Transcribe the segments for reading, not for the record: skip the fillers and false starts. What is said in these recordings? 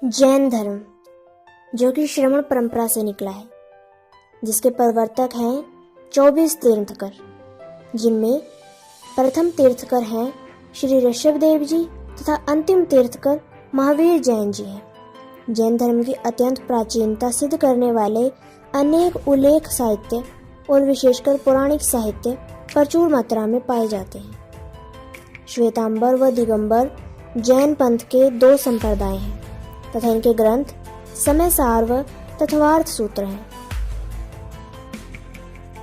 जैन धर्म, जो कि श्रमण परंपरा से निकला है, जिसके प्रवर्तक हैं 24 तीर्थंकर, जिनमें प्रथम तीर्थंकर हैं श्री ऋषभदेव जी तथा अंतिम तीर्थंकर महावीर जैन जी हैं। जैन धर्म की अत्यंत प्राचीनता सिद्ध करने वाले अनेक उल्लेख साहित्य और विशेषकर पौराणिक साहित्य प्रचुर मात्रा में पाए जाते हैं। श्वेतांबर व दिगंबर जैन पंथ के दो संप्रदाय हैं तथा इनके ग्रंथ समय सार व तत्वार्थ सूत्र हैं।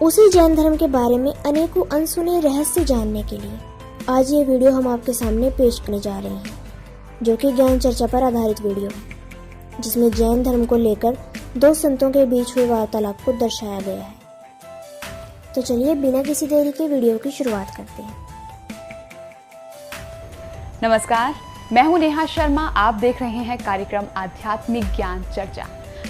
उसी जैन धर्म के बारे में अनेकों अनसुने रहस्य जानने के लिए आज ये वीडियो हम आपके सामने पेश करने जा रहे हैं, जो कि ज्ञान चर्चा पर आधारित वीडियो है, जिसमें जैन धर्म को लेकर दो संतों के बीच हुए वार्तालाप को दर्शाया गया है। तो चलिए बिना किसी देरी के वीडियो की शुरुआत करते हैं। नमस्कार, मैं हूं नेहा शर्मा। आप देख रहे हैं कार्यक्रम आध्यात्मिक ज्ञान चर्चा।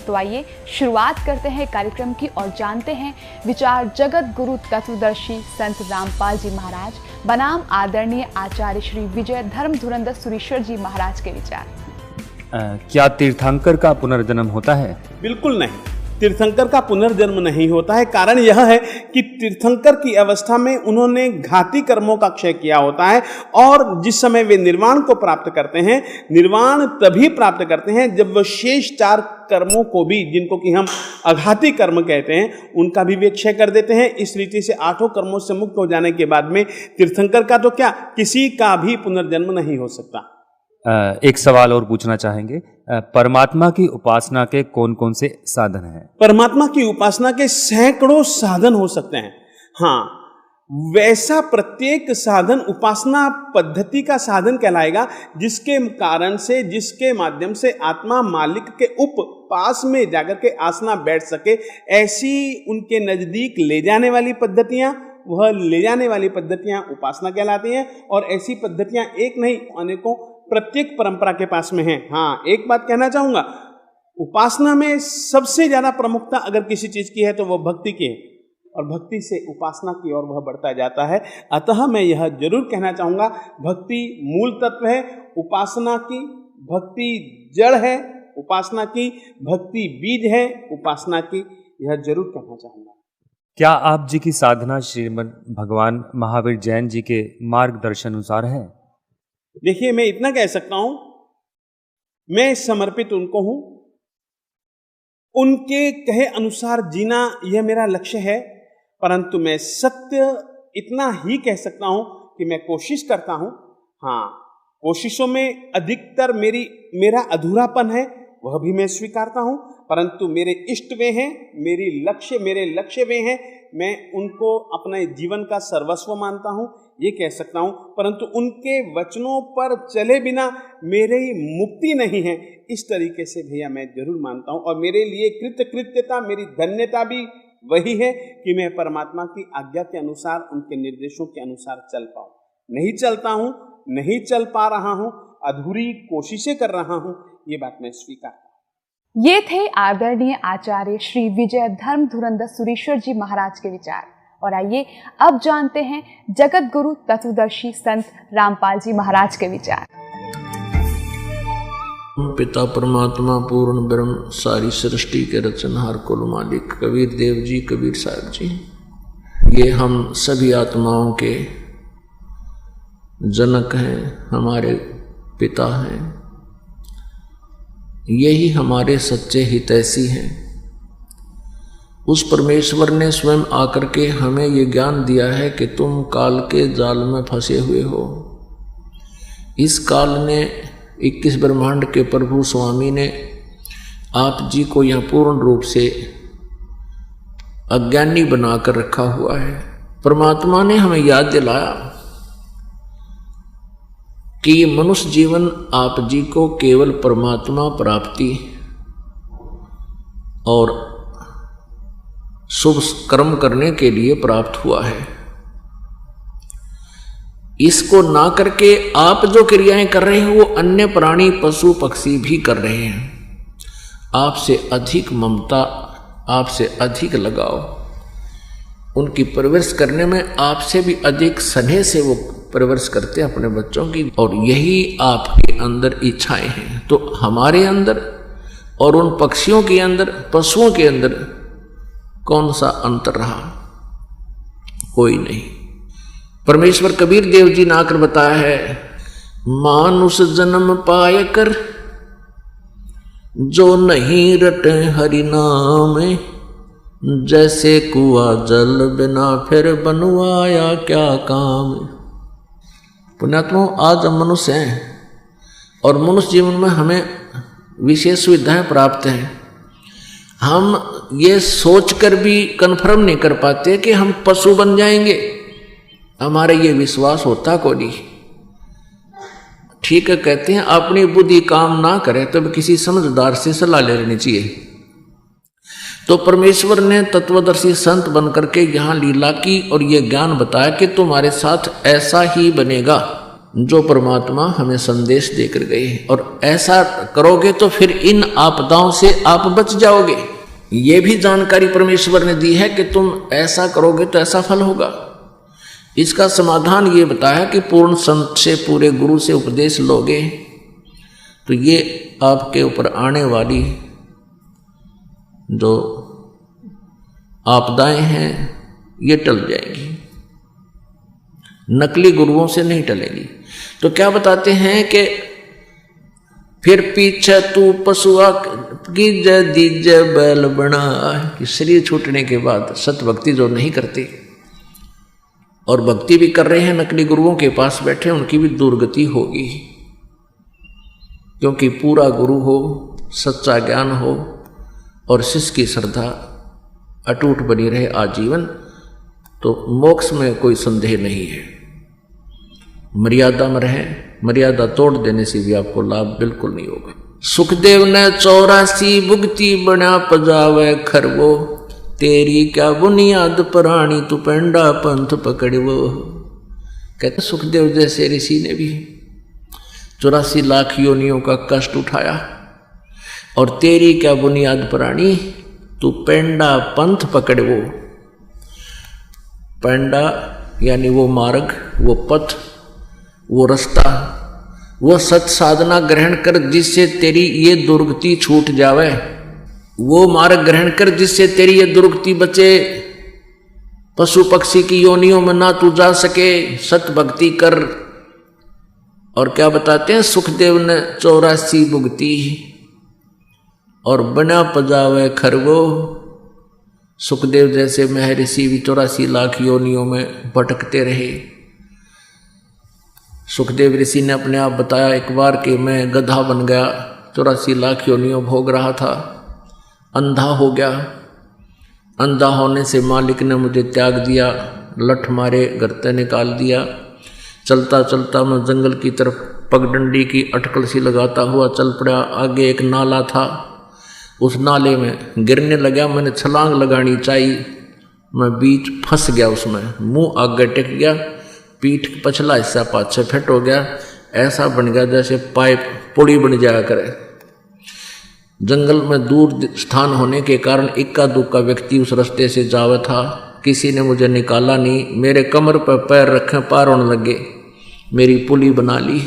तो आइए शुरुआत करते हैं कार्यक्रम की और जानते हैं विचार जगत गुरु तत्वदर्शी संत रामपाल जी महाराज बनाम आदरणीय आचार्य श्री विजय धर्म धुरंधर सुरीश्वर जी महाराज के विचार। क्या तीर्थंकर का पुनर्जन्म होता है? बिल्कुल नहीं, तीर्थंकर का पुनर्जन्म नहीं होता है। कारण यह है कि तीर्थंकर की अवस्था में उन्होंने घाती कर्मों का क्षय किया होता है और जिस समय वे निर्वाण को प्राप्त करते हैं, निर्वाण तभी प्राप्त करते हैं जब वह शेष 4 कर्मों को भी, जिनको कि हम अघाती कर्म कहते हैं, उनका भी वे क्षय कर देते हैं। इस रीति से 8 कर्मों से मुक्त हो जाने के बाद में तीर्थंकर का तो क्या, किसी का भी पुनर्जन्म नहीं हो सकता। एक सवाल और पूछना चाहेंगे, परमात्मा की उपासना के कौन कौन से साधन हैं? परमात्मा की उपासना के सैकड़ों साधन हो सकते हैं। हाँ, वैसा प्रत्येक साधन उपासना पद्धति का साधन कहलाएगा जिसके कारण से, जिसके माध्यम से आत्मा मालिक के पास में जाकर के आसना बैठ सके। ऐसी उनके नजदीक ले जाने वाली पद्धतियां, वह ले जाने वाली पद्धतियां उपासना कहलाती हैं। और ऐसी पद्धतियां एक नहीं, अनेकों, प्रत्येक परंपरा के पास में है। हाँ, एक बात कहना चाहूंगा, उपासना में सबसे ज्यादा प्रमुखता अगर किसी चीज की है तो वह भक्ति की है, और भक्ति से उपासना की ओर वह बढ़ता जाता है। अतः मैं यह जरूर कहना चाहूंगा, भक्ति मूल तत्व है, उपासना की भक्ति जड़ है, उपासना की भक्ति बीज है, उपासना की, यह जरूर कहना चाहूंगा। क्या आप जी की साधना श्रीमद् भगवान महावीर जैन जी के मार्गदर्शन अनुसार है? देखिए, मैं इतना कह सकता हूं, मैं समर्पित उनको हूं, उनके कहे अनुसार जीना यह मेरा लक्ष्य है। परंतु मैं सत्य इतना ही कह सकता हूं कि मैं कोशिश करता हूं। हाँ, कोशिशों में अधिकतर मेरा अधूरापन है, वह भी मैं स्वीकारता हूं। परंतु मेरे इष्ट वे हैं, मेरे लक्ष्य वे हैं, मैं उनको अपने जीवन का सर्वस्व मानता हूं, ये कह सकता हूं। परंतु उनके वचनों पर चले बिना मेरी मुक्ति नहीं है, इस तरीके से भैया मैं जरूर मानता हूं। और मेरे लिए कृतकृत्यता, मेरी धन्यता भी वही है कि मैं परमात्मा की आज्ञा के अनुसार, उनके निर्देशों के अनुसार चल पाऊं। नहीं चलता हूं, नहीं चल पा रहा हूं, अधूरी कोशिशें कर रहा हूं, ये बात मैं स्वीकार। ये थे आदरणीय आचार्य श्री विजय धर्म धुरंधर सुरीश्वर जी महाराज के विचार। और आइए अब जानते हैं जगत गुरु तत्वदर्शी संत रामपाल जी महाराज के विचार। पिता परमात्मा पूर्ण ब्रह्म, सारी सृष्टि के रचनहार कुल मालिक कबीर देव जी, कबीर साहब जी, ये हम सभी आत्माओं के जनक हैं, हमारे पिता हैं, यही हमारे सच्चे हितैषी हैं। उस परमेश्वर ने स्वयं आकर के हमें ये ज्ञान दिया है कि तुम काल के जाल में फंसे हुए हो। इस काल ने 21 ब्रह्मांड के प्रभु स्वामी ने आप जी को यह पूर्ण रूप से अज्ञानी बनाकर रखा हुआ है। परमात्मा ने हमें याद दिलाया कि ये मनुष्य जीवन आप जी को केवल परमात्मा प्राप्ति और शुभ कर्म करने के लिए प्राप्त हुआ है। इसको ना करके आप जो क्रियाएं कर रहे हैं वो अन्य प्राणी, पशु, पक्षी भी कर रहे हैं। आपसे अधिक ममता, आपसे अधिक लगाव, उनकी परवरिश करने में आपसे भी अधिक स्नेह से वो परवरिश करते हैं अपने बच्चों की, और यही आपके अंदर इच्छाएं हैं। तो हमारे अंदर और उन पक्षियों के अंदर, पशुओं के अंदर कौन सा अंतर रहा? कोई नहीं। परमेश्वर कबीर देव जी ने आकर बताया है, मानुष जन्म पाए कर जो नहीं रटे हरि नाम, जैसे कुआ जल बिना फिर बनवाया क्या काम। पुण्यात्मा, आज हम मनुष्य हैं और मनुष्य जीवन में हमें विशेष सुविधाएं प्राप्त हैं। हम ये सोचकर भी कन्फर्म नहीं कर पाते कि हम पशु बन जाएंगे, हमारे ये विश्वास होता को नहीं। ठीक है, कहते हैं अपनी बुद्धि काम ना करे तो किसी समझदार से सलाह ले लेनी चाहिए। तो परमेश्वर ने तत्वदर्शी संत बनकर के यहाँ लीला की और ये ज्ञान बताया कि तुम्हारे साथ ऐसा ही बनेगा जो परमात्मा हमें संदेश देकर गए, और ऐसा करोगे तो फिर इन आपदाओं से आप बच जाओगे। ये भी जानकारी परमेश्वर ने दी है कि तुम ऐसा करोगे तो ऐसा फल होगा। इसका समाधान ये बताया कि पूर्ण संत से, पूरे गुरु से उपदेश लोगे तो ये आपके ऊपर आने वाली जो आपदाएं हैं ये टल जाएंगी, नकली गुरुओं से नहीं टलेगी। तो क्या बताते हैं कि फिर पीछे तू पशुआ की जय दीजय बैल बना, कि शरीर छूटने के बाद सत भक्ति जो नहीं करते और भक्ति भी कर रहे हैं नकली गुरुओं के पास बैठे, उनकी भी दुर्गति होगी। क्योंकि पूरा गुरु हो, सच्चा ज्ञान हो और शिष्य की श्रद्धा अटूट बनी रहे आजीवन, तो मोक्ष में कोई संदेह नहीं है। मर्यादा में रहे, मर्यादा तोड़ देने से भी आपको लाभ बिल्कुल नहीं होगा। सुखदेव ने 84 भुगती बना पजावे खरवो, तेरी क्या बुनियाद प्राणी तू पेंडा पंथ पकड़वो। कहते सुखदेव जैसे ऋषि ने भी 84 लाख योनियों का कष्ट उठाया, और तेरी क्या बुनियाद प्राणी तू पेंडा पंथ पकड़वो। पेंडा यानी वो मार्ग, वो पथ, वो रास्ता, वो सत साधना ग्रहण कर जिससे तेरी ये दुर्गति छूट जावे। वो मार्ग ग्रहण कर जिससे तेरी ये दुर्गति बचे, पशु पक्षी की योनियों में ना तू जा सके, सत भक्ति कर। और क्या बताते हैं, सुखदेव ने 84 भुगती और बना पजावे खरवो। सुखदेव जैसे महर्षि भी 84 लाख योनियों में भटकते रहे। सुखदेव ऋषि ने अपने आप बताया एक बार कि मैं गधा बन गया, 84 लाख योनियों भोग रहा था, अंधा हो गया। अंधा होने से मालिक ने मुझे त्याग दिया, लठ मारे घर से निकाल दिया। चलता चलता मैं जंगल की तरफ पगडंडी की अटकल सी लगाता हुआ चल पड़ा। आगे एक नाला था, उस नाले में गिरने लगा। मैंने छलांग लगानी चाहिए, मैं बीच फंस गया उसमें, मुंह आगे टेक गया, पीठ पछला हिस्सा पाछे फिट हो गया। ऐसा बन गया जैसे पाइप पुड़ी बन जाया करे। जंगल में दूर स्थान होने के कारण इक्का दुक्का व्यक्ति उस रास्ते से जावा था। किसी ने मुझे निकाला नहीं, मेरे कमर पर पैर रखे, पार होने लगे, मेरी पुली बना ली।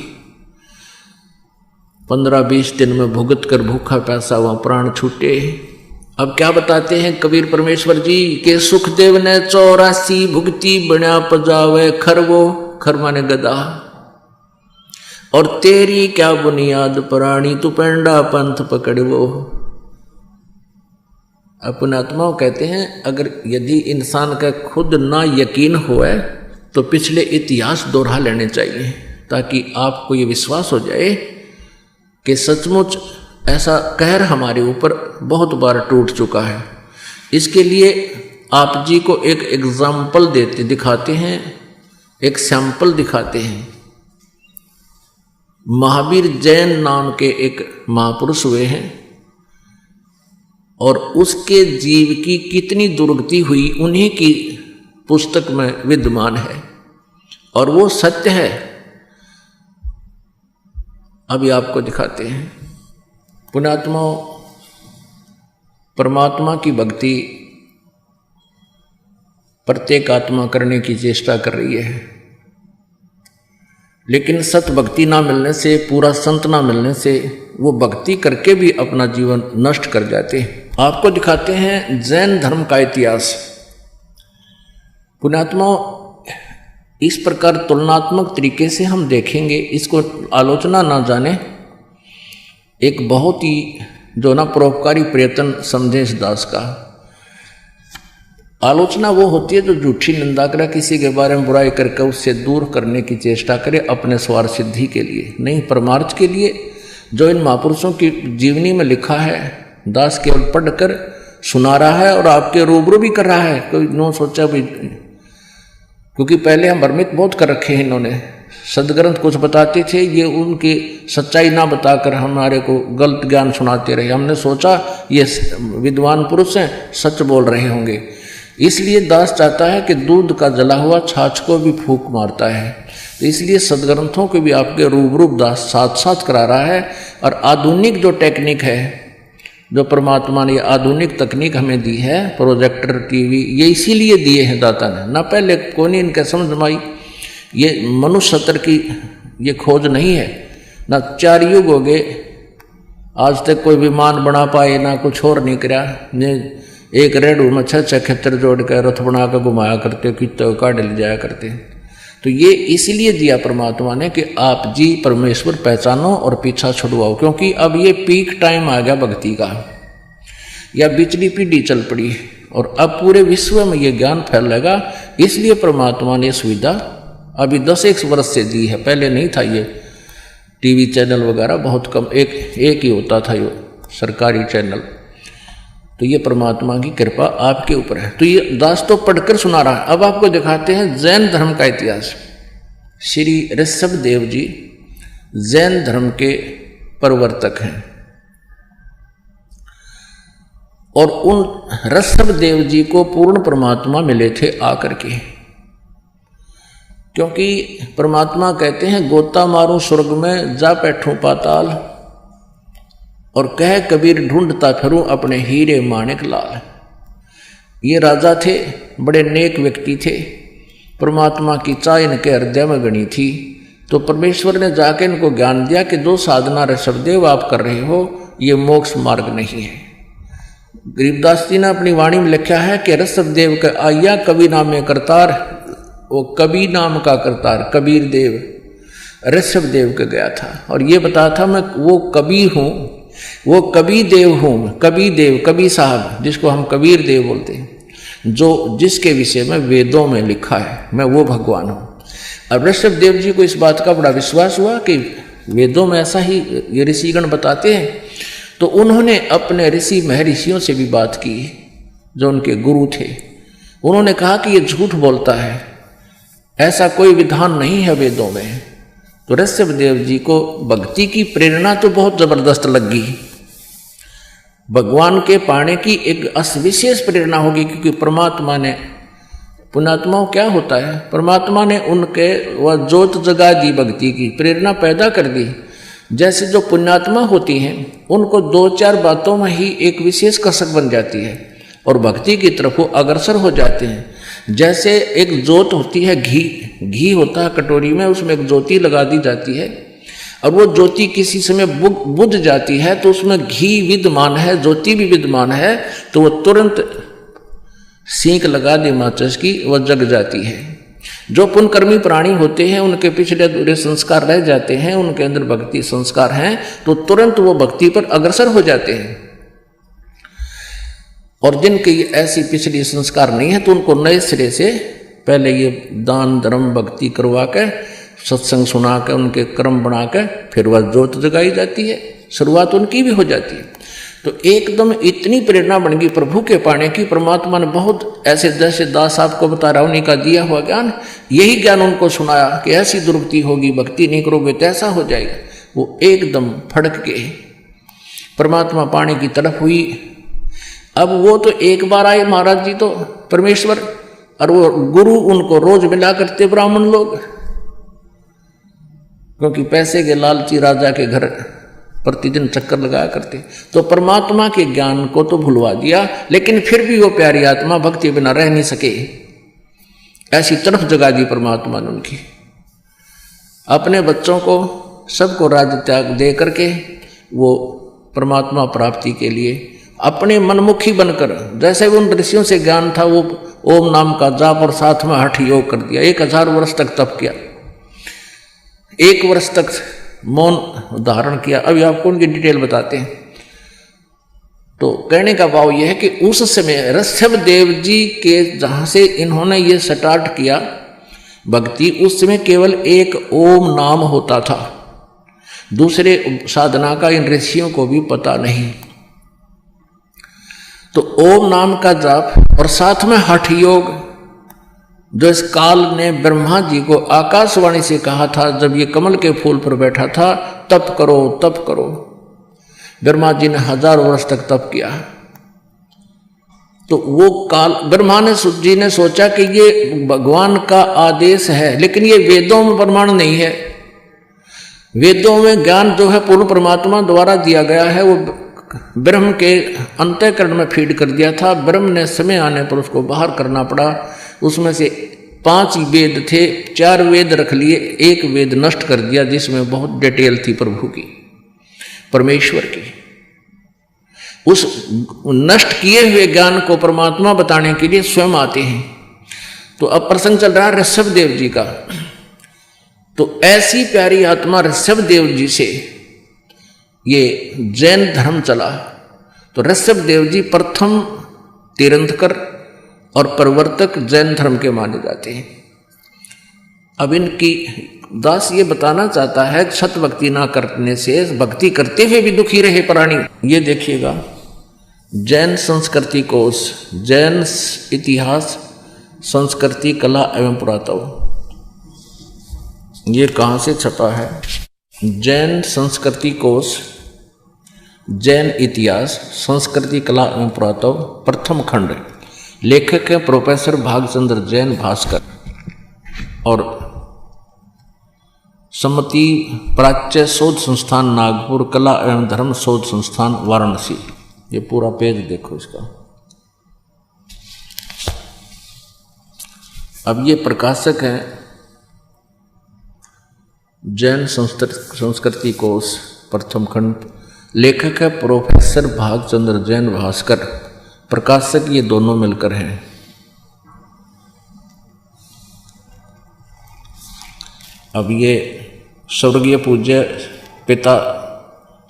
15-20 दिन में भुगत कर भूखा प्यासा वहां प्राण छूटे। अब क्या बताते हैं कबीर परमेश्वर जी के सुखदेव ने 84 भुगती बना पजावे खरवो, खरमाने गदा, और तेरी क्या बुनियाद प्राणी तू पेंडा पंथ पकड़वो। अपने आत्माओं कहते हैं अगर यदि इंसान का खुद ना यकीन होए तो पिछले इतिहास दोहरा लेने चाहिए, ताकि आपको ये विश्वास हो जाए कि सचमुच ऐसा कहर हमारे ऊपर बहुत बार टूट चुका है। इसके लिए आप जी को एक एग्जाम्पल दिखाते हैं, एक सैंपल दिखाते हैं। महावीर जैन नाम के एक महापुरुष हुए हैं और उसके जीव की कितनी दुर्गति हुई उन्हीं की पुस्तक में विद्यमान है, और वो सत्य है। अभी आपको दिखाते हैं। पुण्यात्मा, परमात्मा की भक्ति प्रत्येक आत्मा करने की चेष्टा कर रही है। लेकिन सत भक्ति ना मिलने से, पूरा संत ना मिलने से वो भक्ति करके भी अपना जीवन नष्ट कर जाते हैं। आपको दिखाते हैं जैन धर्म का इतिहास। पुण्यात्मा, इस प्रकार तुलनात्मक तरीके से हम देखेंगे, इसको आलोचना ना जाने, एक बहुत ही जो ना परोपकारी प्रयत्न समझे इस दास का। आलोचना वो होती है जो झूठी निंदा करे, किसी के बारे में बुराई करके उससे दूर करने की चेष्टा करे अपने स्वार्थ सिद्धि के लिए, नहीं परमार्थ के लिए। जो इन महापुरुषों की जीवनी में लिखा है, दास केवल पढ़कर सुना रहा है और आपके रूबरू भी कर रहा है। कोई नो सोचा भी, क्योंकि पहले हम भ्रमित बहुत कर रखे हैं इन्होंने। सदग्रंथ कुछ बताते थे, ये उनकी सच्चाई ना बताकर हमारे को गलत ज्ञान सुनाते रहे। हमने सोचा ये विद्वान पुरुष हैं, सच बोल रहे होंगे। इसलिए दास चाहता है कि दूध का जला हुआ छाछ को भी फूंक मारता है। तो इसलिए सदग्रंथों के भी आपके रूबरू दास साथ साथ करा रहा है। और आधुनिक जो टेक्निक है, जो परमात्मा ने आधुनिक तकनीक हमें दी है, प्रोजेक्टर, टीवी, ये इसीलिए दिए हैं दाता ने, ना पहले कोई नहीं इनके समझ में आई। ये मनुष्य सत्र की ये खोज नहीं है, ना 4 युग हो गए आज तक कोई विमान बना पाए, ना कुछ और नहीं करा। एक रेडू में 6 खेतर जोड़ कर रथ बना कर घुमाया करते, कितने काट ले जाया करते। तो ये इसलिए दिया परमात्मा ने कि आप जी परमेश्वर पहचानो और पीछा छुड़वाओ, क्योंकि अब ये पीक टाइम आ गया भक्ति का, या बिचली पीढ़ी चल पड़ी और अब पूरे विश्व में ये ज्ञान फैलेगा। इसलिए परमात्मा ने सुविधा अभी 10-1 वर्ष से दी है। पहले नहीं था ये टीवी चैनल वगैरह, बहुत कम, एक ही होता था ये सरकारी चैनल। तो ये परमात्मा की कृपा आपके ऊपर है। तो ये दास तो पढ़कर सुना रहा है। अब आपको दिखाते हैं जैन धर्म का इतिहास। श्री ऋषभ देव जी जैन धर्म के प्रवर्तक हैं और उन ऋषभ देव जी को पूर्ण परमात्मा मिले थे आकर के, क्योंकि परमात्मा कहते हैं गोता मारूं स्वर्ग में, जा बैठूं पाताल, और कह कबीर ढूंढता फिरूं अपने हीरे माणिक लाल। ये राजा थे, बड़े नेक व्यक्ति थे, परमात्मा की चाह इनके हृदय में गणी थी। तो परमेश्वर ने जाके इनको ज्ञान दिया कि जो साधना ऋषभदेव आप कर रहे हो ये मोक्ष मार्ग नहीं है। गरीबदास जी ने अपनी वाणी में लिखा है कि ऋषभदेव का आया कवि नामे करतार, वो कवि नाम का करतार कबीर देव ऋषभदेव के गया था और ये बताया था मैं वो कवि हूँ, वो कबी देव हूँ। कबी देव, कबी साहब जिसको हम कबीर देव बोलते हैं, जो जिसके विषय में वेदों में लिखा है मैं वो भगवान हूँ। अब ऋषभ देव जी को इस बात का बड़ा विश्वास हुआ कि वेदों में ऐसा ही ये ऋषिगण बताते हैं। तो उन्होंने अपने ऋषि महर्षियों से भी बात की जो उनके गुरु थे। उन्होंने कहा कि ये झूठ बोलता है, ऐसा कोई विधान नहीं है वेदों में। तो ऋषभ देव जी को भक्ति की प्रेरणा तो बहुत जबरदस्त लगी, भगवान के पाने की एक विशेष प्रेरणा होगी, क्योंकि परमात्मा ने, पुण्यात्मा क्या होता है, परमात्मा ने उनके वह जोत जगा दी, भक्ति की प्रेरणा पैदा कर दी। जैसे जो पुण्यात्मा होती हैं उनको 2-4 बातों में ही एक विशेष कसक बन जाती है और भक्ति की तरफ वो अग्रसर हो जाते हैं। जैसे एक जोत होती है, घी होता है कटोरी में, उसमें एक ज्योति लगा दी जाती है और वो ज्योति किसी समय बुझ जाती है तो उसमें घी विद्यमान है, ज्योति भी विद्यमान है, तो वो तुरंत सींक लगा दी माचिस की, वह जग जाती है। जो पुण्यकर्मी प्राणी होते हैं उनके पिछले अधूरे संस्कार रह जाते हैं, उनके अंदर भक्ति संस्कार हैं तो तुरंत वो भक्ति पर अग्रसर हो जाते हैं। और जिनके ऐसी पिछली संस्कार नहीं है तो उनको नए सिरे से पहले ये दान धर्म भक्ति करवा के, सत्संग सुना के, उनके कर्म बना के फिर वह जोत जगाई जाती है, शुरुआत उनकी भी हो जाती है। तो एकदम इतनी प्रेरणा बन गई प्रभु के पाने की। परमात्मा ने बहुत ऐसे, जैसे दास आपको बता रहा उन्हीं का दिया हुआ ज्ञान, यही ज्ञान उनको सुनाया कि ऐसी दुर्गति होगी, भक्ति नहीं करोगे तो ऐसा हो जाएगा। वो एकदम फड़क के परमात्मा पाने की तरफ हुई। अब वो तो एक बार आए महाराज जी तो परमेश्वर, और वो गुरु उनको रोज मिला करते ब्राह्मण लोग, क्योंकि पैसे के लालची राजा के घर प्रतिदिन चक्कर लगाया करते। तो परमात्मा के ज्ञान को तो भुलवा दिया, लेकिन फिर भी वो प्यारी आत्मा भक्ति बिना रह नहीं सके, ऐसी तरफ जगा दी परमात्मा ने उनकी। अपने बच्चों को सबको राज्य त्याग दे करके वो परमात्मा प्राप्ति के लिए अपने मनमुखी बनकर, जैसे उन ऋषियों से ज्ञान था, वो ओम नाम का जाप और साथ में हठ योग कर दिया। 1000 वर्ष तक तप किया, 1 वर्ष तक मौन धारण किया। अभी आपको उनकी डिटेल बताते हैं। तो कहने का भाव यह है कि उस समय ऋषभ देव जी के जहां से इन्होंने ये स्टार्ट किया भक्ति, उस समय केवल एक ओम नाम होता था, दूसरे साधना का इन ऋषियों को भी पता नहीं। तो ओम नाम का जाप और साथ में हठ योग, जो इस काल ने ब्रह्मा जी को आकाशवाणी से कहा था जब ये कमल के फूल पर बैठा था, तप करो तप करो। ब्रह्मा जी ने 1000 वर्ष तक तप किया। तो वो काल ब्रह्मा जी ने सोचा कि ये भगवान का आदेश है, लेकिन ये वेदों में प्रमाण नहीं है। वेदों में ज्ञान जो है पूर्ण परमात्मा द्वारा दिया गया है, वो ब्रह्म के अंतःकरण में फीड कर दिया था। ब्रह्म ने समय आने पर उसको बाहर करना पड़ा। उसमें से 5 वेद थे, 4 वेद रख लिए, 1 वेद नष्ट कर दिया जिसमें बहुत डिटेल थी प्रभु की, परमेश्वर की। उस नष्ट किए हुए ज्ञान को परमात्मा बताने के लिए स्वयं आते हैं। तो अब प्रसंग चल रहा है ऋषभ देव जी का। तो ऐसी प्यारी आत्मा ऋषभ देव जी से ये जैन धर्म चला। तो ऋषभ देव जी प्रथम तीर्थंकर और प्रवर्तक जैन धर्म के माने जाते हैं। अब इनकी दास ये बताना चाहता है सत भक्ति ना करने से भक्ति करते हुए भी दुखी रहे प्राणी। ये देखिएगा, जैन संस्कृति कोश, जैन इतिहास, संस्कृति, कला एवं पुरातत्व, ये कहाँ से छपा है? जैन संस्कृति कोश, जैन इतिहास, संस्कृति, कला एवं पुरातत्व, प्रथम खंड। लेखक है प्रोफेसर भागचंद्र जैन भास्कर और सम्मति प्राच्य शोध संस्थान नागपुर, कला एवं धर्म शोध संस्थान वाराणसी। ये पूरा पेज देखो इसका। अब ये प्रकाशक हैं जैन संस्कृति कोश, प्रथम खंड। लेखक है प्रोफेसर भागचंद्र जैन भास्कर, प्रकाशक ये दोनों मिलकर हैं। अब ये स्वर्गीय पूज्य पिता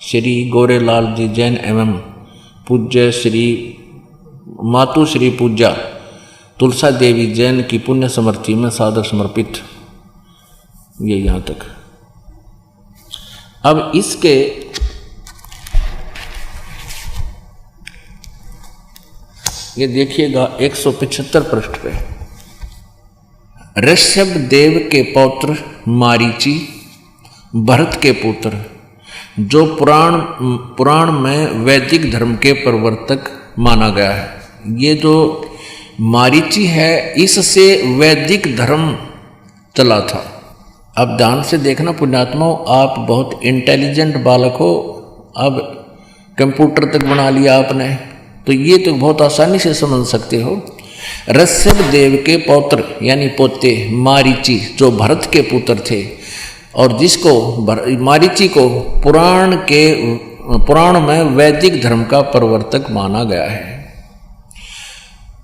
श्री गोरेलाल जी जैन एवं पूज्य श्री मातु श्री पूज्या तुलसा देवी जैन की पुण्य समर्थी में सादर समर्पित। ये यहाँ तक। अब इसके ये देखिएगा 175 पृष्ठ पे, ऋषभ देव के पौत्र मारीची, भरत के पुत्र, जो पुराण में वैदिक धर्म के प्रवर्तक माना गया है। ये जो मारीची है, इससे वैदिक धर्म चला था। अब ध्यान से देखना पुण्यात्माओं, आप बहुत इंटेलिजेंट बालक हो, अब कंप्यूटर तक बना लिया आपने, तो ये तो बहुत आसानी से समझ सकते हो। ऋषभ देव के पौत्र यानी पोते मारीची, जो भरत के पुत्र थे और जिसको मारीची को पुराण में वैदिक धर्म का प्रवर्तक माना गया है।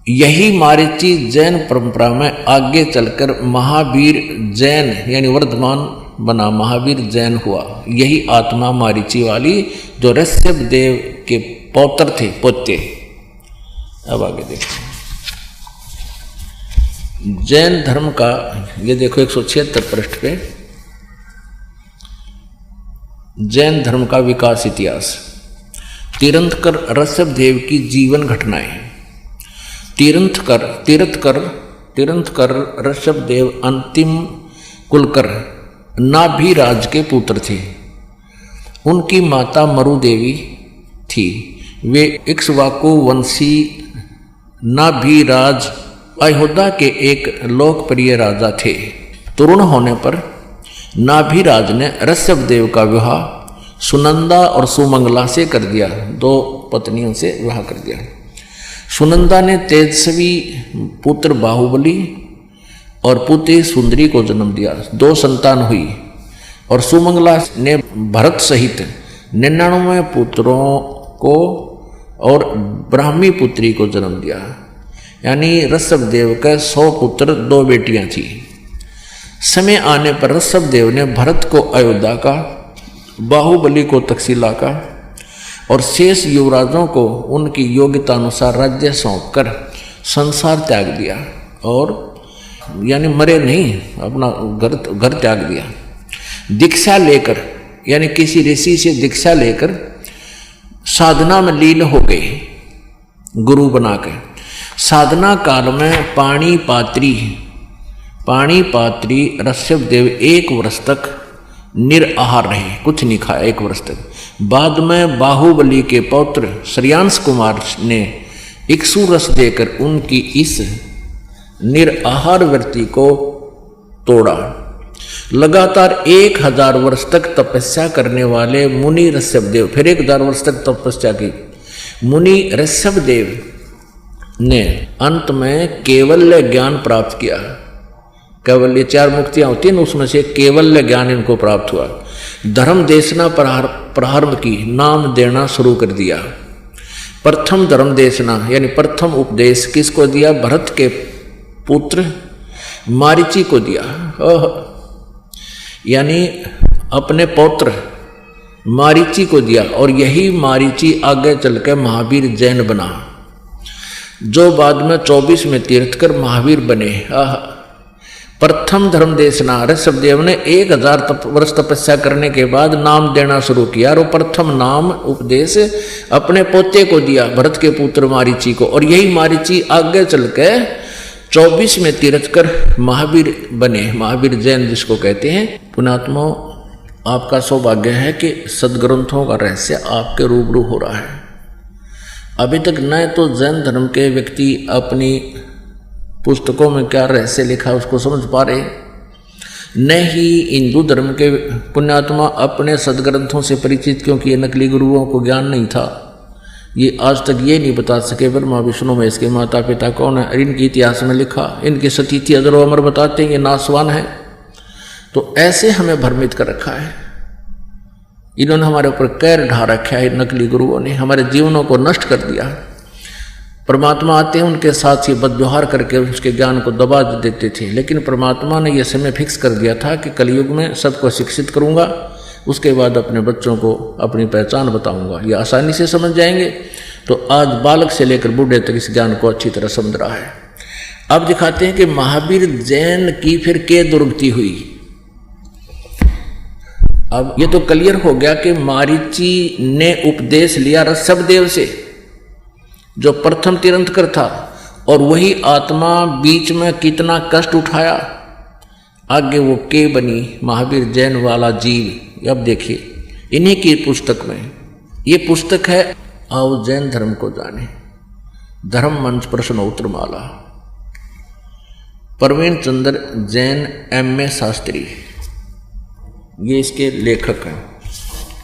यही मारीची जैन परंपरा में आगे चलकर महावीर जैन यानी वर्धमान बना, महावीर जैन हुआ। यही आत्मा मारीची वाली जो ऋषभ देव के पौत्र थे, पोते। अब आगे देखते हैं जैन धर्म का। ये देखो 176 पृष्ठ पे, जैन धर्म का विकास इतिहास। तीर्थंकर ऋषभ देव की जीवन घटनाएं। तीर्थंकर ऋषभ देव अंतिम कुलकर नाभिराज के पुत्र थे। उनकी माता मरु देवी थी। वे इक्ष्वाकु वंशी नाभिराज अयोध्या के एक लोकप्रिय राजा थे। तरुण होने पर नाभिराज ने ऋषभ देव का विवाह सुनंदा और सुमंगला से कर दिया। 2 पत्नियों से विवाह कर दिया। सुनंदा ने तेजस्वी पुत्र बाहुबली और पुत्री सुंदरी को जन्म दिया। 2 संतान हुई। और सुमंगला ने भरत सहित 99 पुत्रों को और ब्राह्मी पुत्री को जन्म दिया। यानी ऋषभदेव के 100 पुत्र 2 बेटियां थी। समय आने पर ऋषभदेव ने भरत को अयोध्या का, बाहुबली को तक्षशिला का और शेष युवराजों को उनकी योग्यता अनुसार राज्य सौंपकर संसार त्याग दिया। और यानी मरे नहीं, अपना घर त्याग दिया। दीक्षा लेकर, यानी किसी ऋषि से दीक्षा लेकर साधना में लीन हो गए, गुरु बना के। साधना काल में पाणी पात्री ऋषभदेव 1 वर्ष तक निराहार रहे, कुछ नहीं खाया 1 वर्ष तक। बाद में बाहुबली के पौत्र श्रेयांश कुमार ने इक्षु रस देकर उनकी इस निराहार वृत्ति को तोड़ा। लगातार 1000 वर्ष तक तपस्या करने वाले मुनि ऋषभदेव, फिर 1000 वर्ष तक तपस्या की मुनि ऋषभदेव ने अंत में केवल्य ज्ञान प्राप्त किया। केवल्य 4 मुक्तियां होती हैं, उसमें से केवल्य ज्ञान इनको प्राप्त हुआ। धर्म देशना प्रारंभ की, नाम देना शुरू कर दिया। प्रथम धर्म देशना यानी प्रथम उपदेश किसको दिया? भरत के पुत्र मारीची को दिया। यानी अपने पौत्र मारीची को दिया। और यही मारीची आगे चलकर महावीर जैन बना, जो बाद में 24 में तीर्थकर महावीर बने। प्रथम धर्म देशना, ऋषभदेव ने 1000 वर्ष तपस्या करने के बाद नाम देना शुरू किया और प्रथम नाम उपदेश अपने पोते को दिया, भरत के पुत्र मारीची को। और यही मारीची आगे चल के 24 में तीर्थकर महावीर बने, महावीर जैन जिसको कहते हैं। पुण्यात्मा, आपका सौभाग्य है कि सदग्रंथों का रहस्य आपके रूबरू हो रहा है। अभी तक न तो जैन धर्म के व्यक्ति अपनी पुस्तकों में क्या रहस्य लिखा उसको समझ पा रहे, न ही हिंदू धर्म के पुण्यात्मा अपने सदग्रंथों से परिचित, क्योंकि ये नकली गुरुओं को ज्ञान नहीं था। ये आज तक ये नहीं बता सके ब्रह्मा विष्णु महेश के माता पिता कौन है। इनके इतिहास में लिखा, इनकी सतीथि अजरो अमर बताते हैं, ये नासवान है। तो ऐसे हमें भ्रमित कर रखा है। इन्होंने हमारे ऊपर कैर ढा रखा है, नकली गुरुओं ने हमारे जीवनों को नष्ट कर दिया। परमात्मा आते हैं, उनके साथ ही बदव्यवहार करके उसके ज्ञान को दबा देते थे। लेकिन परमात्मा ने यह समय फिक्स कर दिया था कि कलयुग में सबको शिक्षित करूंगा, उसके बाद अपने बच्चों को अपनी पहचान बताऊंगा, ये आसानी से समझ जाएंगे। तो आज बालक से लेकर बूढ़े तक इस ज्ञान को अच्छी तरह समझ रहा है। अब दिखाते हैं कि महावीर जैन की फिर क्या दुर्गति हुई। अब ये तो क्लियर हो गया कि मारीची ने उपदेश लिया ऋषभदेव से, जो प्रथम तीर्थंकर था, और वही आत्मा बीच में कितना कष्ट उठाया। आगे वो के बनी महावीर जैन वाला जीव। अब देखिए इन्हीं की पुस्तक में, ये पुस्तक है आओ जैन धर्म को जाने, धर्म मंच प्रश्नोत्तर माला, प्रवीण चंद्र जैन M.A. शास्त्री, ये इसके लेखक हैं।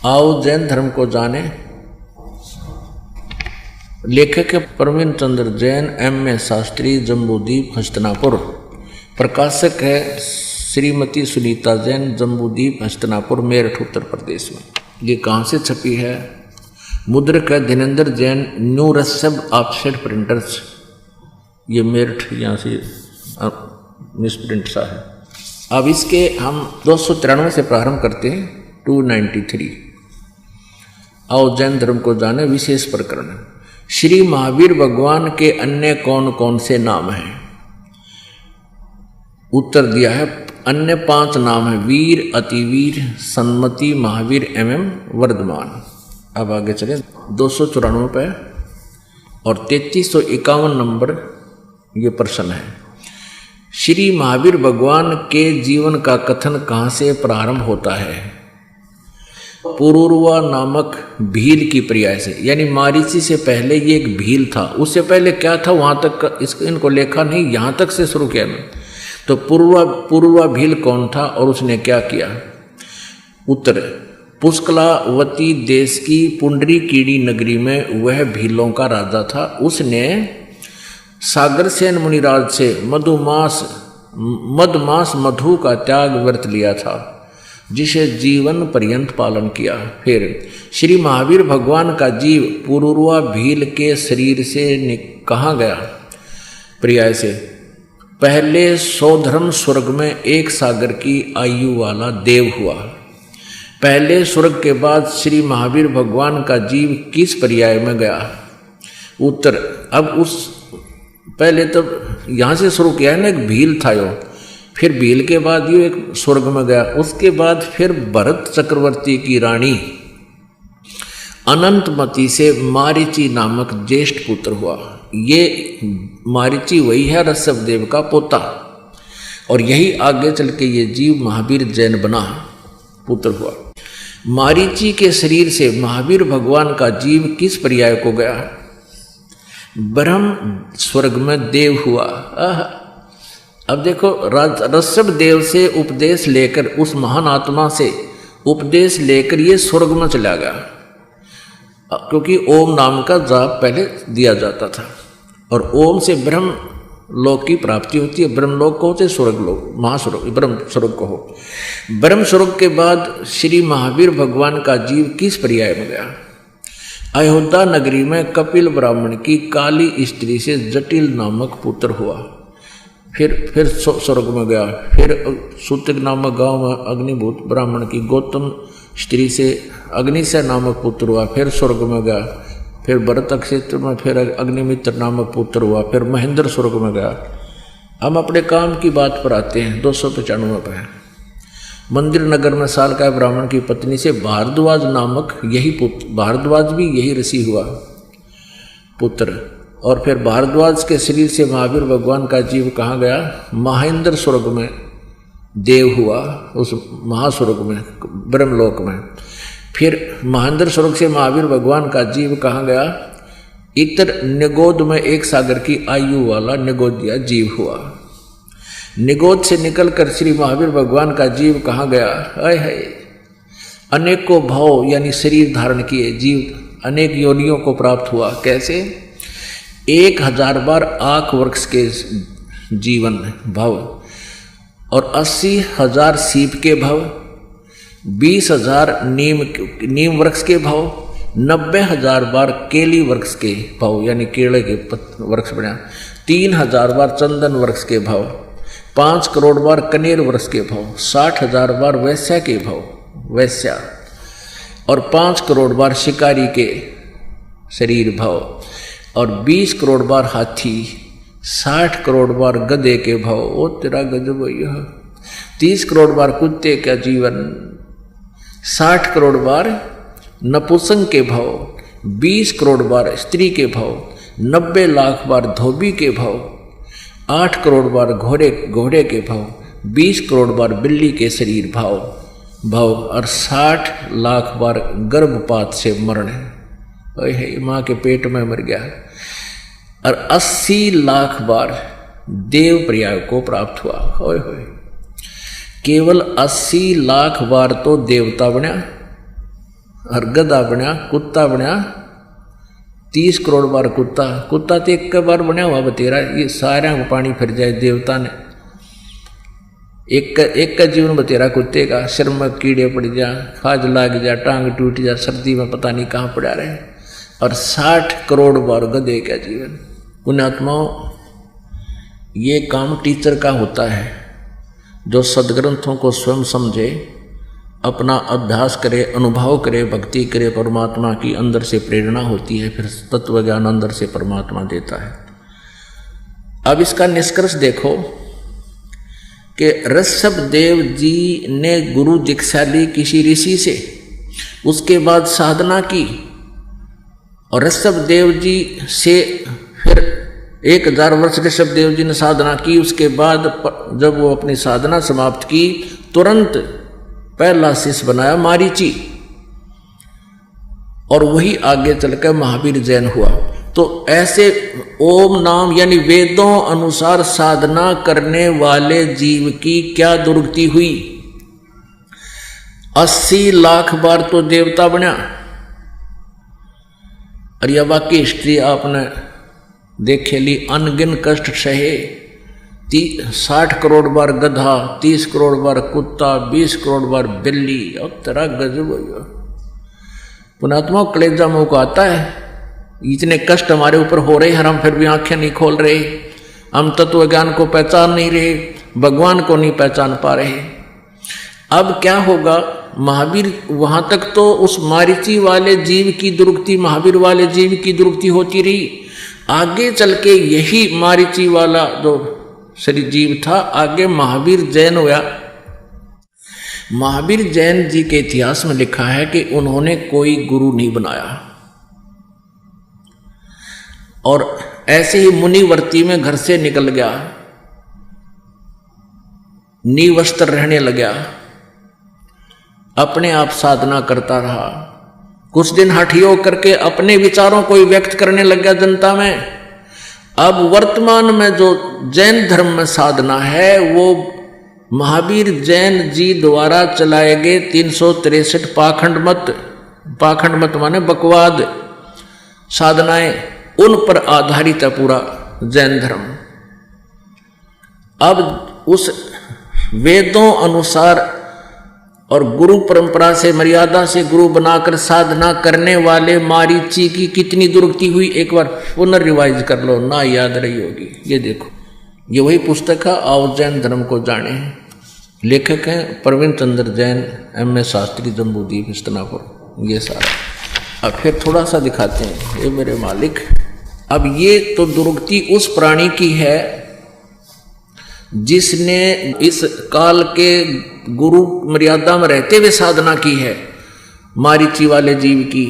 आओ जैन धर्म को जाने, लेखक है प्रवीण चंद्र जैन M.A. शास्त्री, जम्बूद्वीप हस्तिनापुर। प्रकाशक है श्रीमती सुनीता जैन, जम्बूद्वीप हस्तिनापुर, मेरठ उत्तर प्रदेश में। ये कहाँ से छपी है? मुद्रक है Dhirendra Jain, new Rishabh offset printers, ये मेरठ यहाँ से मिसप्रिंट सा है। अब इसके हम 293 से प्रारंभ करते हैं, 293। आओ जैन धर्म को जाने, विशेष प्रकरण। श्री महावीर भगवान के अन्य कौन कौन से नाम हैं? उत्तर दिया है, अन्य 5 नाम है, वीर, अतिवीर, सन्मति, महावीर एवं वर्धमान। अब आगे चले 294 पे और 3351 नंबर ये प्रश्न है। श्री महावीर भगवान के जीवन का कथन कहाँ से प्रारंभ होता है? पुरुरवा नामक भील की पर्याय से, यानी मारीची से पहले ये एक भील था। उससे पहले क्या था वहां तक इनको लेखा नहीं, यहां तक से शुरू किया मैं। तो पुरुरवा भील कौन था और उसने क्या किया? उत्तर, पुष्कलावती देश की पुंडरीकीड़ी नगरी में वह भीलों का राजा था। उसने सागरसेन मुनिराज से मधुमास मधु का त्याग व्रत लिया था जिसे जीवन पर्यंत पालन किया। फिर श्री महावीर भगवान का जीव पुरुरवा भील के शरीर से कहाँ गया? पर्याय से पहले सौधर्म स्वर्ग में 1 सागर की आयु वाला देव हुआ। पहले स्वर्ग के बाद श्री महावीर भगवान का जीव किस पर्याय में गया? उत्तर, अब उस पहले तो यहाँ से शुरू किया है ना, एक भील था यो, फिर भील के बाद ये एक स्वर्ग में गया, उसके बाद फिर भरत चक्रवर्ती की रानी अनंतमती से मारीची नामक ज्येष्ठ पुत्र हुआ। ये मारीची वही है ऋषभदेव का पोता, और यही आगे चल के ये जीव महावीर जैन बना पुत्र हुआ। मारीची के शरीर से महावीर भगवान का जीव किस पर्याय को गया? ब्रह्म स्वर्ग में देव हुआ। अब देखो, ऋषभदेव से उपदेश लेकर, उस महान आत्मा से उपदेश लेकर ये स्वर्ग में चला गया, क्योंकि ओम नाम का जाप पहले दिया जाता था, और ओम से ब्रह्म लोक की प्राप्ति होती है। ब्रह्म लोक को होते स्वर्ग लोक, महास्वर्ग, ब्रह्म स्वर्ग को हो। ब्रह्म स्वर्ग के बाद श्री महावीर भगवान का जीव किस पर्याय में गया? अयोध्या नगरी में कपिल ब्राह्मण की काली स्त्री से जटिल नामक पुत्र हुआ। फिर स्वर्ग में गया। फिर सूतक नामक गांव में अग्निभूत ब्राह्मण की गौतम स्त्री से अग्निशय नामक पुत्र हुआ। फिर स्वर्ग में गया। फिर भरत क्षेत्र में फिर अग्निमित्र नामक पुत्र हुआ। फिर महेंद्र स्वर्ग में गया। हम अपने काम की बात पर आते हैं। 295 पर मंदिर नगर में सालकाय ब्राह्मण की पत्नी से भारद्वाज नामक यही पुत्र, भारद्वाज भी यही ऋषि हुआ पुत्र। और फिर भारद्वाज के शरीर से महावीर भगवान का जीव कहाँ गया? महेंद्र स्वर्ग में देव हुआ, उस महास्वर्ग में, ब्रह्मलोक में। फिर महेंद्र स्वर्ग से महावीर भगवान का जीव कहाँ गया? इतर निगोद में 1 सागर की आयु वाला निगोदिया जीव हुआ। निगोद से निकलकर श्री महावीर भगवान का जीव कहाँ गया? है अनेकों भाव यानी शरीर धारण किए जीव अनेक योनियों को प्राप्त हुआ। कैसे? 1000 बार आँख वृक्ष के जीवन भव, और 80,000 सीप के भव, 20,000 नीम वृक्ष के भव, 90,000 बार केली वृक्ष के भव यानी केले के वृक्ष बना, 3,000 बार चंदन वृक्ष के भव, 5 करोड़ बार कनेर वृक्ष के भव, 60,000 बार वैश्या के भव, वैश्या, और 5 करोड़ बार शिकारी के शरीर भव, और 20 करोड़ बार हाथी, 60 करोड़ बार गधे के भव, ओ तेरा गजब यह, 30 करोड़ बार कुत्ते का जीवन, 60 करोड़ बार नपुंसक के भव, 20 करोड़ बार स्त्री के भव, 90 लाख बार धोबी के भव, 8 करोड़ बार घोड़े के भव, 20 करोड़ बार बिल्ली के शरीर भव, और 60 लाख बार गर्भपात से मरण, माँ के पेट में मर गया, और 80 लाख बार देव पर्याय को प्राप्त हुआ। होय होय, केवल 80 लाख बार तो देवता बनया, और गधा बनया, कुत्ता बनया, 30 करोड़ बार कुत्ता तो एक बार बनया हुआ बतेरा। ये सारा पानी फिर जाए देवता ने, एक का जीवन बतेरा कुत्ते का, सिर में कीड़े पड़ जा, खाज लाग जा, टांग टूट जा, सर्दी में पता नहीं कहाँ पड़ा रहे, और 60 करोड़ बार गधे का जीवन। पुण्यात्माओं, ये काम टीचर का होता है, जो सदग्रंथों को स्वयं समझे, अपना अभ्यास करे, अनुभव करे, भक्ति करे, परमात्मा की अंदर से प्रेरणा होती है, फिर तत्व ज्ञान अंदर से परमात्मा देता है। अब इसका निष्कर्ष देखो कि ऋषभदेव जी ने गुरु दीक्षा ली किसी ऋषि से, उसके बाद साधना की, और ऋषभदेव जी से फिर 1000 वर्ष ऋषभदेव जी ने साधना की। उसके बाद जब वो अपनी साधना समाप्त की, तुरंत पहला शिष्य बनाया मारीची, और वही आगे चलकर महावीर जैन हुआ। तो ऐसे ओम नाम यानी वेदों अनुसार साधना करने वाले जीव की क्या दुर्गति हुई? 80 लाख बार तो देवता बना। और यह वाकई हिस्ट्री आपने देखे ली, अनगिन कष्ट सहे, 60 करोड़ बार गधा, 30 करोड़ बार कुत्ता, 20 करोड़ बार बिल्ली। अब तेरा गजब हो गया। पुणात्मा कलेजा मुंह को आता है, इतने कष्ट हमारे ऊपर हो रहे हैं, हम फिर भी आंखें नहीं खोल रहे, हम तत्व ज्ञान को पहचान नहीं रहे, भगवान को नहीं पहचान पा रहे। अब क्या होगा? महावीर वहां तक तो उस मारीची वाले जीव की दुर्गति, महावीर वाले जीव की दुर्गति होती रही। आगे चल के यही मारीची वाला जो शरीर जीव था, आगे महावीर जैन हुआ। महावीर जैन जी के इतिहास में लिखा है कि उन्होंने कोई गुरु नहीं बनाया और ऐसे ही मुनिवर्ती में घर से निकल गया, निवस्त्र रहने लगा, अपने आप साधना करता रहा। कुछ दिन हठी होकर के अपने विचारों को व्यक्त करने लग गया जनता में। अब वर्तमान में जो जैन धर्म में साधना है वो महावीर जैन जी द्वारा चलाए गए 363 पाखंड मत माने बकवाद साधनाएं, उन पर आधारित है पूरा जैन धर्म। अब उस वेदों अनुसार और गुरु परंपरा से, मर्यादा से गुरु बनाकर साधना करने वाले मारीची की कितनी दुर्गति हुई, एक बार पुनर्रिवाइज कर लो, ना याद रही होगी। ये देखो, ये वही पुस्तक है, आओ जैन धर्म को जाने। लेखक हैं प्रवीण चंद्र जैन, M.A. शास्त्री, जम्बूद्वीप, हस्तिनापुर। ये सारा अब फिर थोड़ा सा दिखाते हैं, ये मेरे मालिक। अब ये तो दुर्गति उस प्राणी की है जिसने इस काल के गुरु मर्यादा में रहते हुए साधना की है, मारीची वाले जीव की।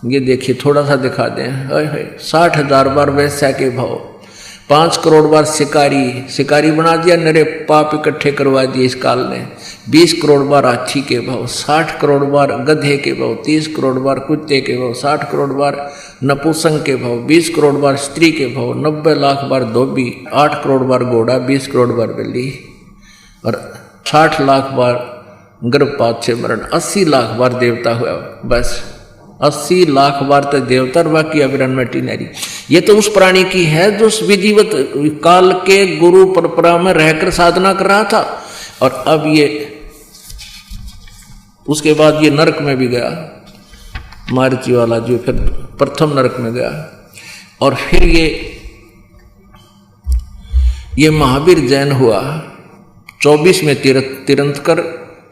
ये देखिए, थोड़ा सा दिखा दें। 60,000 बार वैश्या के भाव, 5 करोड़ बार शिकारी बना दिया, नरे पाप इकट्ठे करवा दिए इस काल ने। 20 करोड़ बार हाथी के भाव, 60 करोड़ बार गधे के भाव, 30 करोड़ बार कुत्ते के भाव, 60 करोड़ बार नपुंसक के भाव, 20 करोड़ बार स्त्री के भाव, 90 लाख बार धोबी, 8 करोड़ बार घोड़ा, 20 करोड़ बार बिल्ली, और 60 लाख बार गर्भपात से मरण, 80 लाख बार देवता हुआ। बस 80 लाख बार तो देवता, बाकी अविरन में टीनरी। ये तो उस प्राणी की है जो विधिवत काल के गुरु परंपरा में रहकर साधना कर रहा था। और अब ये उसके बाद ये नरक में भी गया, मारीची वाला जो फिर प्रथम नरक में गया। और फिर ये महावीर जैन हुआ। 24 में तीर्थंकर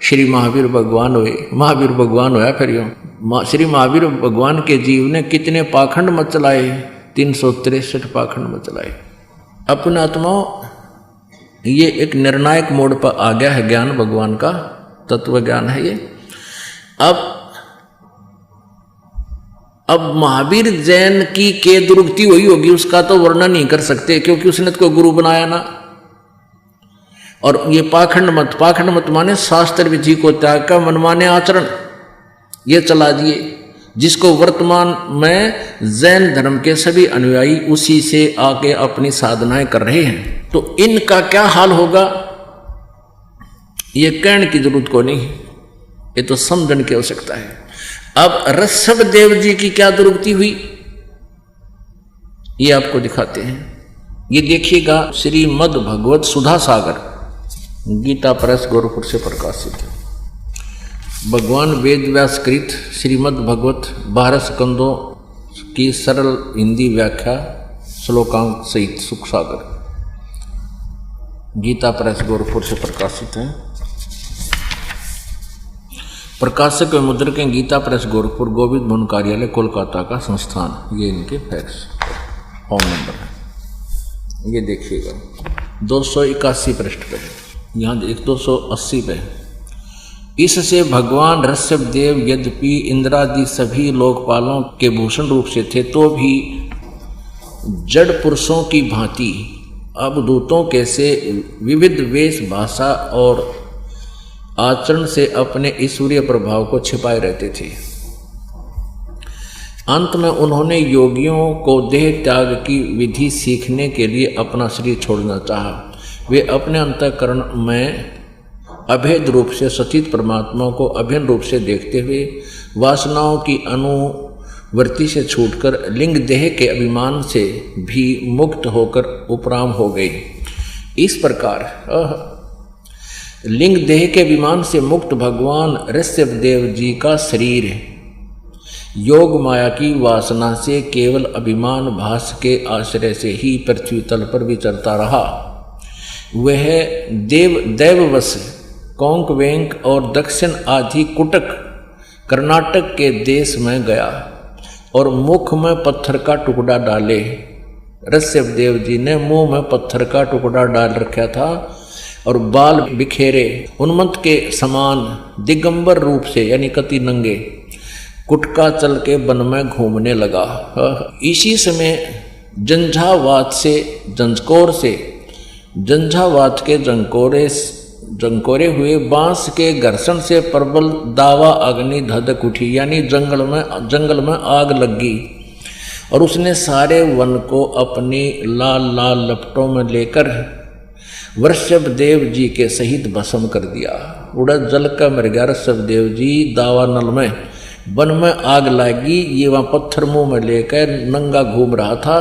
श्री महावीर भगवान हुए। महावीर भगवान हुआ फिर यूं। श्री महावीर भगवान के जीव ने कितने पाखंड मत चलाए? 363 पाखंड मत चलाए। अपने आत्माओं, ये एक निर्णायक मोड़ पर आ गया है ज्ञान, भगवान का तत्व ज्ञान है ये। अब महावीर जैन की के दुर्गति हुई होगी, उसका तो वर्णन नहीं कर सकते, क्योंकि उसने तो कोई गुरु बनाया ना। और ये पाखंड मत माने शास्त्र विधि को त्याग कर मनमाने आचरण ये चला दिए, जिसको वर्तमान में जैन धर्म के सभी अनुयायी उसी से आके अपनी साधनाएं कर रहे हैं। तो इनका क्या हाल होगा ये कहने की जरूरत को नहीं, ये तो समझने की आवश्यकता है। अब ऋषभ देव जी की क्या दुर्गति हुई ये आपको दिखाते हैं। ये देखिएगा, श्रीमद् भगवत सुधा सागर, गीता प्रेस गोरखपुर से प्रकाशित है। भगवान वेद व्यास कृत श्रीमद् भगवत 12 स्कंदों की सरल हिंदी व्याख्या श्लोकांक सहित सुख सागर, गीता प्रेस गोरखपुर से प्रकाशित है। प्रकाशक एवं मुद्रक हैं गीता प्रेस गोरखपुर, गोविंद भवन कार्यालय कोलकाता का संस्थान। ये इनके फैक्स फोन नंबर है। ये देखिएगा 281 पृष्ठ पे, यहाँ 280 पे। इससे भगवान ऋषभ देव यद्यपि इंद्रादि सभी लोकपालों के भूषण रूप से थे, तो भी जड़ पुरुषों की भांति अवधूतों के से विविध वेश, भाषा और आचरण से अपने ईश्वरीय प्रभाव को छिपाए रहते थे। अंत में उन्होंने योगियों को देह त्याग की विधि सीखने के लिए अपना शरीर छोड़ना चाहा। वे अपने अंतःकरण में अभेद रूप से सचित परमात्मा को अभिन्न रूप से देखते हुए वासनाओं की वृत्ति से छूटकर लिंग देह के अभिमान से भी मुक्त होकर उपराम हो गई। इस प्रकार लिंग देह के अभिमान से मुक्त भगवान ऋषभदेव जी का शरीर योग माया की वासना से केवल अभिमान भास के आश्रय से ही पृथ्वी तल पर विचरता रहा। वह दैववश कोंक वेंक और दक्षिण आदि कुटक कर्नाटक के देश में गया और मुख में पत्थर का टुकड़ा डाले। ऋषभदेव जी ने मुंह में पत्थर का टुकड़ा डाल रखा था और बाल बिखेरे उन्मत्त के समान दिगंबर रूप से यानी कति नंगे कुटका चल के वन में घूमने लगा। इसी समय झंझावात के जंकोरे हुए बांस के घर्षण से प्रबल दावा अग्नि धधक उठी, यानी जंगल में आग लगी और उसने सारे वन को अपनी लाल लाल लपटों में लेकर वृषभदेव जी के सहित भस्म कर दिया। उड़ा जल का मर गया ऋषभदेव जी दावा नल में। वन में आग लगी, ये वहां पत्थर मुंह में लेकर नंगा घूम रहा था।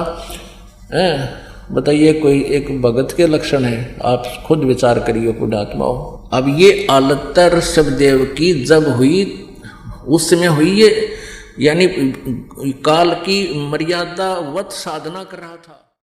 बताइए कोई एक भगत के लक्षण है? आप खुद विचार करिए पुण्यात्माओं। अब ये हालत ऋषभदेव की जब हुई, उस समय हुई ये, यानी काल की मर्यादा वत साधना कर रहा था।